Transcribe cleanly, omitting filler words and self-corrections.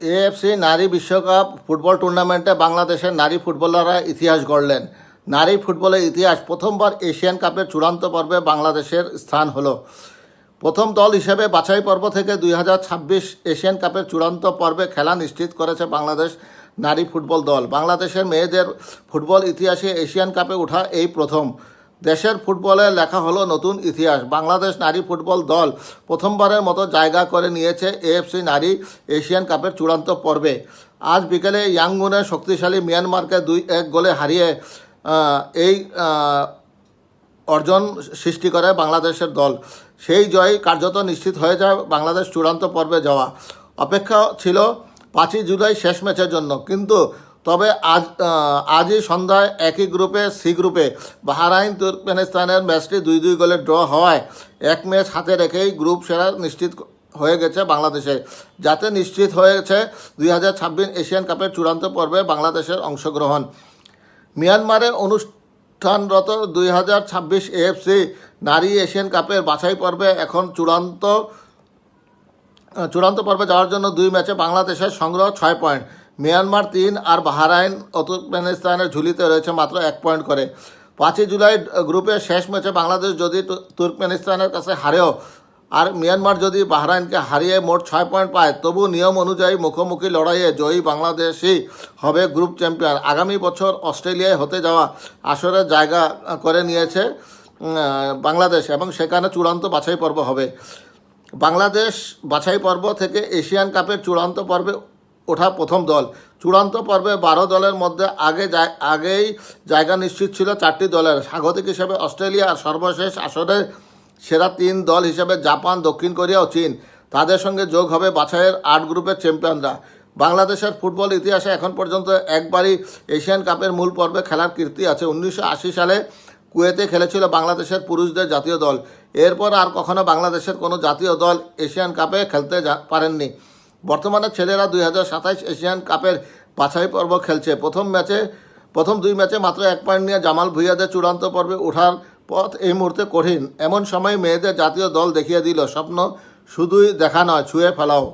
AFC নারী বিশ্বকাপ football টুর্নামেন্টে বাংলাদেশের নারী ফুটবলাররা ইতিহাস গড়লেন। নারী ফুটবলের ইতিহাস প্রথমবার এশিয়ান কাপের চূড়ান্ত পর্বে বাংলাদেশের স্থান হলো। প্রথম দল হিসেবে বাছাই পর্ব থেকে 2026 এশিয়ান কাপের চূড়ান্ত পর্বে খেলা নিশ্চিত করেছে বাংলাদেশ নারী ফুটবল দল। বাংলাদেশের মেয়েদের ফুটবল ইতিহাসে এশিয়ান কাপে ওঠা এই প্রথম। দেশের ফুটবলে লেখা হলো নতুন ইতিহাস। বাংলাদেশ নারী ফুটবল দল প্রথমবারের মতো জায়গা করে নিয়েছে এএফসি নারী এশিয়ান কাপের চূড়ান্ত পর্বে। আজ বিকেলে ইয়াঙ্গুনে শক্তিশালী মিয়ানমারকে 2-1 গোলে হারিয়ে এই অর্জন সৃষ্টি করে বাংলাদেশের দল। সেই জয় কার্যত নিশ্চিত হয়ে যায় বাংলাদেশ চূড়ান্ত পর্বে যাওয়া। অপেক্ষা ছিল 5ই জুলাই শেষ ম্যাচের জন্য, কিন্তু তবে আজই সন্ধ্যায় একই গ্রুপে সি গ্রুপে বাহরাইন তুর্কমেনিস্তানের ম্যাচটি 2-2 গোলে ড্র হওয়ায় এক ম্যাচ হাতে রেখেই গ্রুপ সেরা নিশ্চিত হয়ে গেছে বাংলাদেশে, যাতে নিশ্চিত হয়েছে 2026 এশিয়ান কাপের চূড়ান্ত পর্বে বাংলাদেশের অংশগ্রহণ। মিয়ানমারে অনুষ্ঠানরত 2026 এএফসি নারী এশিয়ান কাপের বাছাই পর্বে এখন চূড়ান্ত পর্বে যাওয়ার জন্য 2 ম্যাচে বাংলাদেশের সংগ্রহ 6 পয়েন্ট। মিয়ানমার 3 আর বাহরাইন ও তুর্কমেনিস্তানের ঝুলিতে রয়েছে মাত্র 1 পয়েন্ট করে। 5ই জুলাই গ্রুপের শেষ ম্যাচে বাংলাদেশ যদি তুর্কমেনিস্তানের কাছে হারেও আর মিয়ানমার যদি বাহরাইনকে হারিয়ে মোট 6 পয়েন্ট পায়, তবু নিয়ম অনুযায়ী মুখোমুখি লড়াইয়ে জয়ী বাংলাদেশই হবে গ্রুপ চ্যাম্পিয়ন। আগামী বছর অস্ট্রেলিয়ায় হতে যাওয়া আসরের জায়গা করে নিয়েছে বাংলাদেশ এবং সেখানে চূড়ান্ত বাছাই পর্ব হবে। বাংলাদেশ বাছাই পর্ব থেকে এশিয়ান কাপের চূড়ান্ত পর্বে ওঠা প্রথম দল। চূড়ান্ত পর্বে 12 দলের মধ্যে আগেই জায়গা নিশ্চিত ছিল 4টি দলের। স্বাগতিক হিসেবে অস্ট্রেলিয়া আর সর্বশেষ আসরের সেরা 3 দল হিসেবে জাপান, দক্ষিণ কোরিয়া ও চীন। তাদের সঙ্গে যোগ হবে বাছাইয়ের 8 গ্রুপের চ্যাম্পিয়নরা। বাংলাদেশের ফুটবল ইতিহাসে এখন পর্যন্ত একবারই এশিয়ান কাপের মূল পর্বে খেলার কীর্তি আছে। 1980 সালে কুয়েতে খেলেছিল বাংলাদেশের পুরুষদের জাতীয় দল। এরপর আর কখনো বাংলাদেশের কোনো জাতীয় দল এশিয়ান কাপে খেলতে পারেননি। বর্তমানে ছেলেরা 2027 এশিয়ান কাপের বাছাই পর্ব খেলছে। প্রথম 2 ম্যাচে মাত্র 1 পয়েন্ট নিয়ে জামাল ভুঁইয়াদের চূড়ান্ত পর্বে ওঠার পথ এই মুহূর্তে কঠিন। এমন সময় মেয়েদের জাতীয় দল দেখিয়ে দিল স্বপ্ন শুধুই দেখা নয়, ছুঁয়ে ফেলাও।